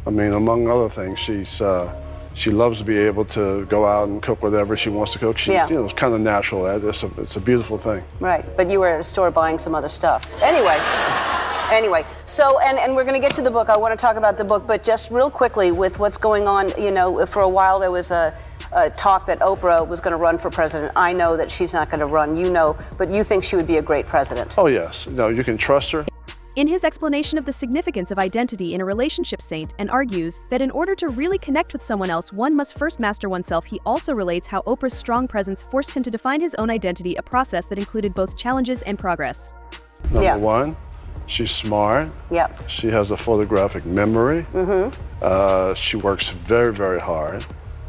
I mean, among other things, she loves to be able to go out and cook whatever she wants to cook. She's, Yeah. you know, it's kind of natural. It's a beautiful thing. Right, but you were at a store buying some other stuff. Anyway, so, and we're going to get to the book. I want to talk about the book, but just real quickly with what's going on, you know, for a while there was a talk that Oprah was going to run for president. I know that she's not going to run, you know, but you think she would be a great president. Oh, yes. No, you can trust her. In his explanation of the significance of identity in a relationship, Saint and argues that in order to really connect with someone else, one must first master oneself. He also relates how Oprah's strong presence forced him to define his own identity, a process that included both challenges and progress. Number one, she's smart. Yep. She has a photographic memory. She works very, very hard.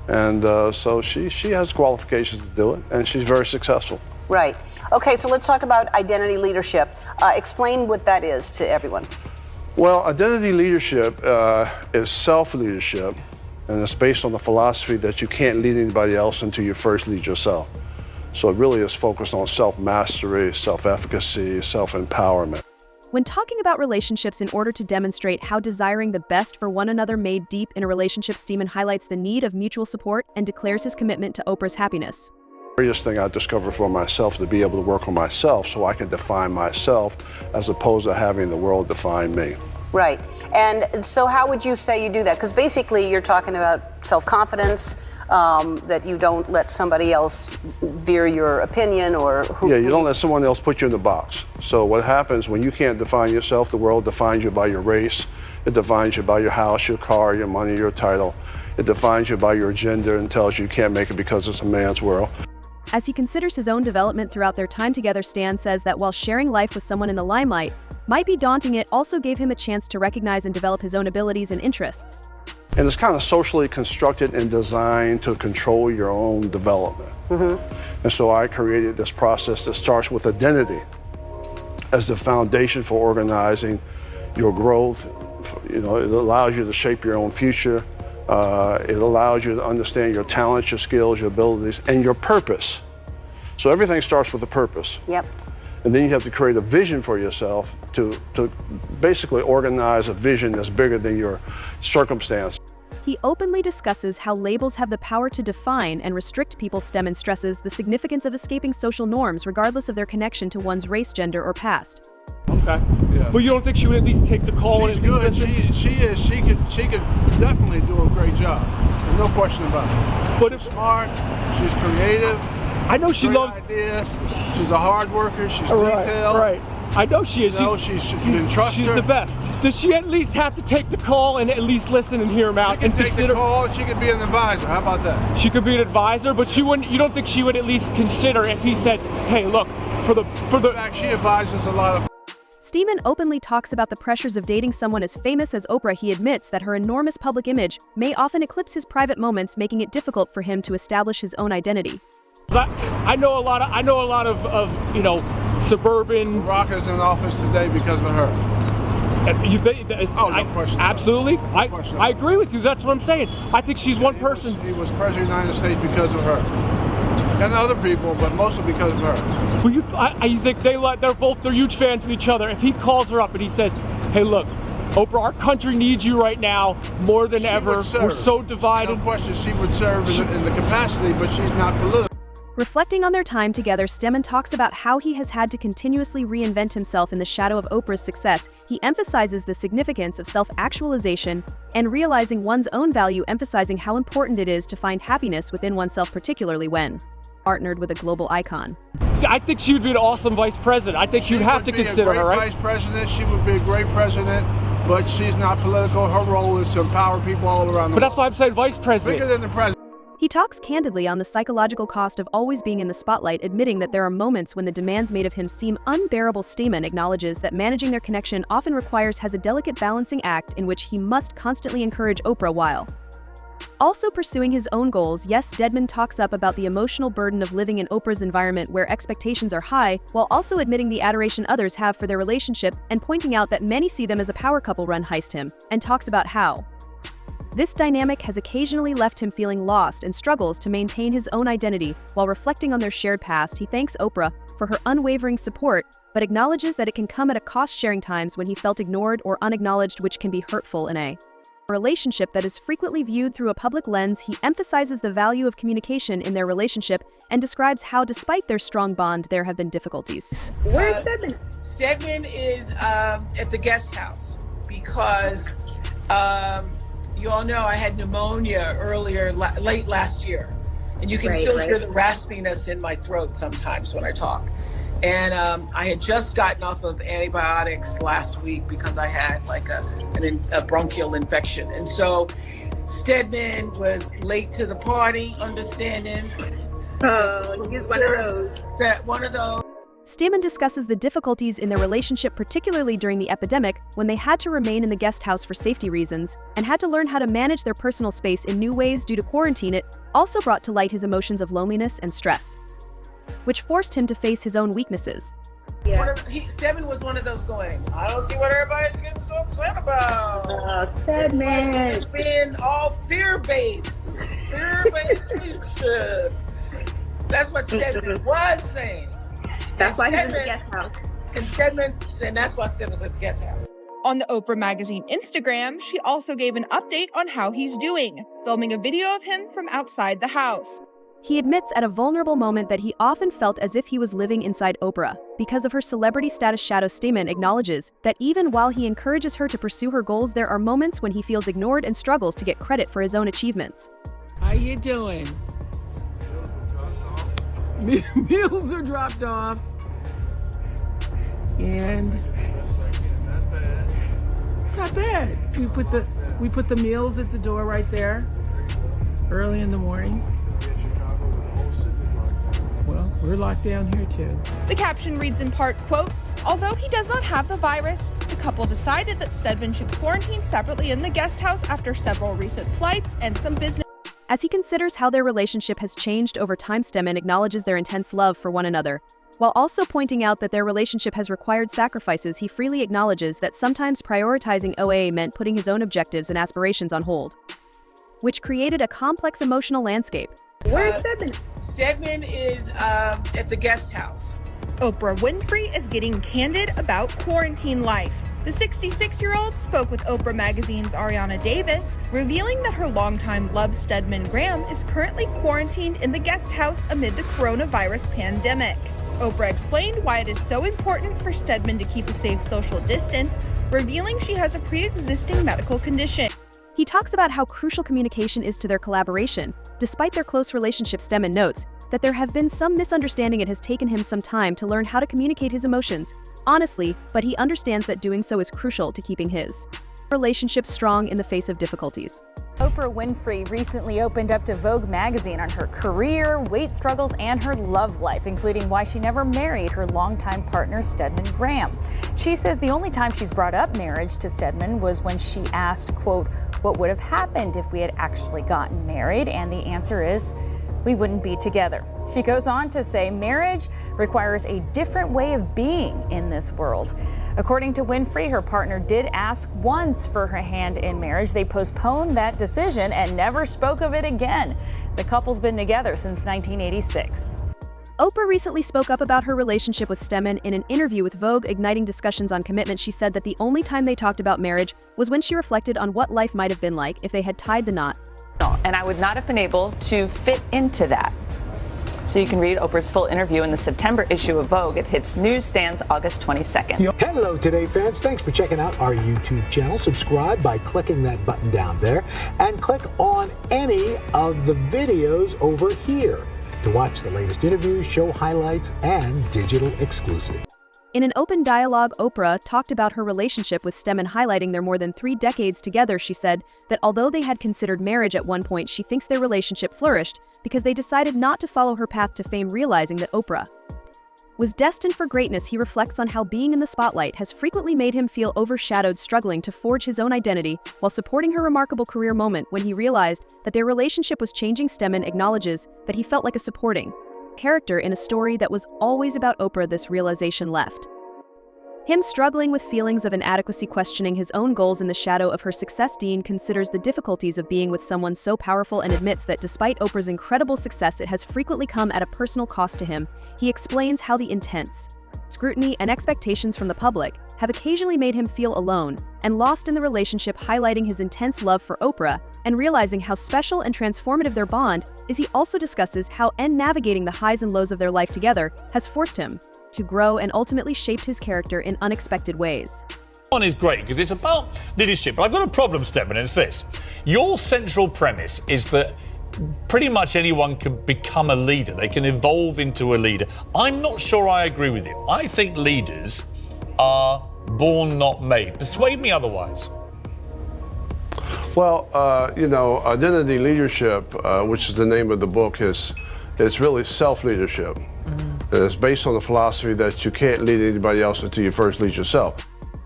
And so she has qualifications to do it, and she's very successful. Right. Okay, so let's talk about identity leadership. Explain what that is to everyone. Well, identity leadership is self-leadership, and it's based on the philosophy that you can't lead anybody else until you first lead yourself. So it really is focused on self-mastery, self-efficacy, self-empowerment. When talking about relationships in order to demonstrate how desiring the best for one another made deep in a relationship, Stedman highlights the need of mutual support and declares his commitment to Oprah's happiness. The greatest thing I discovered for myself to be able to work on myself so I can define myself as opposed to having the world define me. Right. And so how would you say you do that? Because basically you're talking about self-confidence, that you don't let somebody else veer your opinion or who. Yeah, you don't let someone else put you in the box. So what happens when you can't define yourself, the world defines you by your race, it defines you by your house, your car, your money, your title. It defines you by your gender and tells you can't make it because it's a man's world. As he considers his own development throughout their time together, Stan says that while sharing life with someone in the limelight might be daunting, it also gave him a chance to recognize and develop his own abilities and interests. And it's kind of socially constructed and designed to control your own development. And so I created this process that starts with identity as the foundation for organizing your growth. You know, it allows you to shape your own future. It allows you to understand your talents, your skills, your abilities, and your purpose. So everything starts with a purpose. Yep. And then you have to create a vision for yourself to basically organize a vision that's bigger than your circumstance. He openly discusses how labels have the power to define and restrict people. Stedman stresses the significance of escaping social norms regardless of their connection to one's race, gender, or past. Okay. Yeah. But you don't think she would at least take the call She's and at least good. listen? She could definitely do a great job. There's no question about it. But if She's smart, she's creative. I know she great loves ideas. She's a hard worker. She's right, detailed. right. I know she is. You know, you can trust she's her. the best. Does she at least have to take the call and at least listen and hear him out She can and take consider? the call. She could be an advisor. How about that? She could be an advisor, but she wouldn't. You don't think she would at least consider if he said, "Hey, look, for the." In fact, she advises a lot of. Stedman openly talks about the pressures of dating someone as famous as Oprah. He admits that her enormous public image may often eclipse his private moments, making it difficult for him to establish his own identity. I know a lot of you know, suburban. Barack is in office today because of her. You think? Oh, no question about it. Absolutely. No question I about agree with you. That's what I'm saying. I think she's one person. He was president of the United States because of her. And other people, but mostly because of her. Well, you think they're huge fans of each other. If he calls her up and he says, "Hey, look, Oprah, our country needs you right now more than ever. We're so divided." No question, she would serve in the capacity, but she's not political. Reflecting on their time together, Stedman talks about how he has had to continuously reinvent himself in the shadow of Oprah's success. He emphasizes the significance of self-actualization and realizing one's own value, emphasizing how important it is to find happiness within oneself, particularly when partnered with a global icon. I think she would be an awesome vice president. I think you'd have to consider her, right? Vice president, she would be a great president, but she's not political. Her role is to empower people all around the world. But that's why I'm saying vice president. Bigger than the president. He talks candidly on the psychological cost of always being in the spotlight, admitting that there are moments when the demands made of him seem unbearable. Stedman acknowledges that managing their connection often requires a delicate balancing act in which he must constantly encourage Oprah while also pursuing his own goals. Yes, Stedman talks up about the emotional burden of living in Oprah's environment where expectations are high, while also admitting the adoration others have for their relationship and pointing out that many see them as a power couple. Run heist him, and talks about how this dynamic has occasionally left him feeling lost and struggles to maintain his own identity. While reflecting on their shared past, he thanks Oprah for her unwavering support, but acknowledges that it can come at a cost, sharing times when he felt ignored or unacknowledged, which can be hurtful in a A relationship that is frequently viewed through a public lens, he emphasizes the value of communication in their relationship and describes how, despite their strong bond, there have been difficulties. Where's Stedman? Stedman is at the guest house because you all know I had pneumonia late last year. And you can still hear the raspiness in my throat sometimes when I talk. And I had just gotten off of antibiotics last week because I had like a bronchial infection. And so Stedman was late to the party, understanding. Oh, he's One of those. Stedman discusses the difficulties in their relationship, particularly during the epidemic, when they had to remain in the guest house for safety reasons, and had to learn how to manage their personal space in new ways due to quarantine. It also brought to light his emotions of loneliness and stress, which forced him to face his own weaknesses. Yeah. Stedman was one of those going, I don't see what everybody's getting so upset about. Stedman. It's being all fear-based. Fear-based leadership. That's what Stedman was saying. That's why he's in the guest house. And that's why Stedman's at the guest house. On the Oprah Magazine Instagram, she also gave an update on how he's doing, filming a video of him from outside the house. He admits at a vulnerable moment that he often felt as if he was living inside Oprah. Because of her celebrity status, Stedman acknowledges that even while he encourages her to pursue her goals, there are moments when he feels ignored and struggles to get credit for his own achievements. How you doing? Meals are dropped off. And it's not bad. We put the meals at the door right there early in the morning. Well, we're locked down here too. The caption reads in part, quote, although he does not have the virus, the couple decided that Stedman should quarantine separately in the guest house after several recent flights and some business. As he considers how their relationship has changed over time, Stedman acknowledges their intense love for one another. While also pointing out that their relationship has required sacrifices, he freely acknowledges that sometimes prioritizing OA meant putting his own objectives and aspirations on hold, which created a complex emotional landscape. Where's Stedman? Stedman is at the guest house. Oprah Winfrey is getting candid about quarantine life. The 66-year-old spoke with Oprah Magazine's Ariana Davis, revealing that her longtime love Stedman Graham is currently quarantined in the guest house amid the coronavirus pandemic. Oprah explained why it is so important for Stedman to keep a safe social distance, revealing she has a pre-existing medical condition. He talks about how crucial communication is to their collaboration. Despite their close relationship, Stedman notes that there have been some misunderstanding. It has taken him some time to learn how to communicate his emotions honestly, but he understands that doing so is crucial to keeping his relationship strong in the face of difficulties. Oprah Winfrey recently opened up to Vogue magazine on her career, weight struggles, and her love life, including why she never married her longtime partner, Stedman Graham. She says the only time she's brought up marriage to Stedman was when she asked, quote, what would have happened if we had actually gotten married? And the answer is, we wouldn't be together. She goes on to say marriage requires a different way of being in this world. According to Winfrey, her partner did ask once for her hand in marriage. They postponed that decision and never spoke of it again. The couple's been together since 1986. Oprah recently spoke up about her relationship with Stedman in an interview with Vogue, igniting discussions on commitment. She said that the only time they talked about marriage was when she reflected on what life might have been like if they had tied the knot. And I would not have been able to fit into that. So you can read Oprah's full interview in the September issue of Vogue. It hits newsstands August 22nd. Hello, Today fans. Thanks for checking out our YouTube channel. Subscribe by clicking that button down there and click on any of the videos over here to watch the latest interviews, show highlights, and digital exclusives. In an open dialogue, Oprah talked about her relationship with Stedman, highlighting their more than 3 decades together. She said that although they had considered marriage at one point, she thinks their relationship flourished because they decided not to follow her path to fame, realizing that Oprah was destined for greatness. He reflects on how being in the spotlight has frequently made him feel overshadowed, struggling to forge his own identity while supporting her remarkable career. Moment when he realized that their relationship was changing. Stedman acknowledges that he felt like a supporting character in a story that was always about Oprah. This realization left him struggling with feelings of inadequacy, questioning his own goals in the shadow of her success. Dean considers the difficulties of being with someone so powerful and admits that despite Oprah's incredible success, it has frequently come at a personal cost to him. He explains how the intense scrutiny, and expectations from the public have occasionally made him feel alone and lost in the relationship, highlighting his intense love for Oprah and realizing how special and transformative their bond is. He also discusses how navigating the highs and lows of their life together has forced him to grow and ultimately shaped his character in unexpected ways. One is great because it's about leadership, but I've got a problem, Stedman, and it's this. Your central premise is that pretty much anyone can become a leader. They can evolve into a leader. I'm not sure I agree with you. I think leaders are born, not made. Persuade me otherwise. Well, identity leadership, which is the name of the book, is really self-leadership. It's based on the philosophy that you can't lead anybody else until you first lead yourself.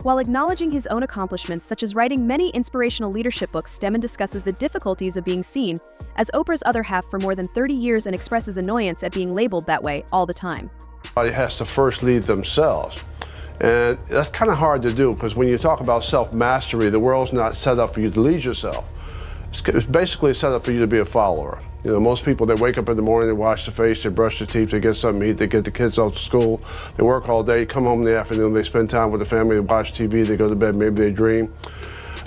While acknowledging his own accomplishments, such as writing many inspirational leadership books, Stedman discusses the difficulties of being seen as Oprah's other half for more than 30 years and expresses annoyance at being labeled that way all the time. Everybody has to first lead themselves. And that's kind of hard to do because when you talk about self-mastery, the world's not set up for you to lead yourself. It's basically set up for you to be a follower. You know, most people, they wake up in the morning, they wash their face, they brush their teeth, they get something to eat, they get the kids off to school, they work all day, come home in the afternoon, they spend time with the family, they watch TV, they go to bed, maybe they dream.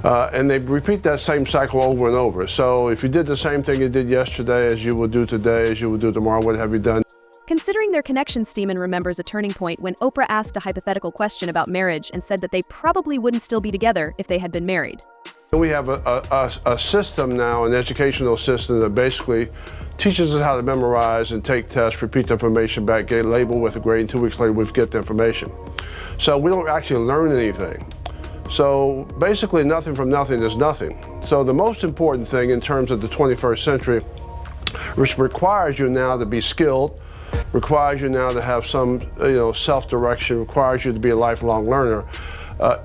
And they repeat that same cycle over and over. So if you did the same thing you did yesterday as you will do today, as you will do tomorrow, what have you done? Considering their connection, Stedman remembers a turning point when Oprah asked a hypothetical question about marriage and said that they probably wouldn't still be together if they had been married. We have a system now, an educational system that basically teaches us how to memorize and take tests, repeat the information back, get labeled with a grade, and 2 weeks later we get the information. So we don't actually learn anything. So basically nothing from nothing is nothing. So the most important thing in terms of the 21st century, which requires you now to be skilled, requires you now to have some self-direction, requires you to be a lifelong learner,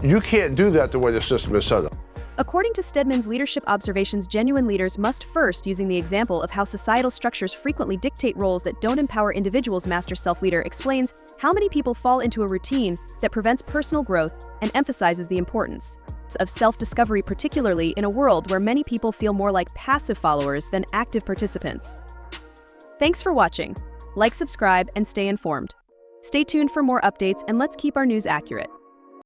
you can't do that the way the system is set up. According to Stedman's leadership observations, genuine leaders must first, using the example of how societal structures frequently dictate roles that don't empower individuals. Master self-leader explains how many people fall into a routine that prevents personal growth and emphasizes the importance of self-discovery, particularly in a world where many people feel more like passive followers than active participants. Thanks for watching. Like, subscribe, and stay informed. Stay tuned for more updates, and let's keep our news accurate.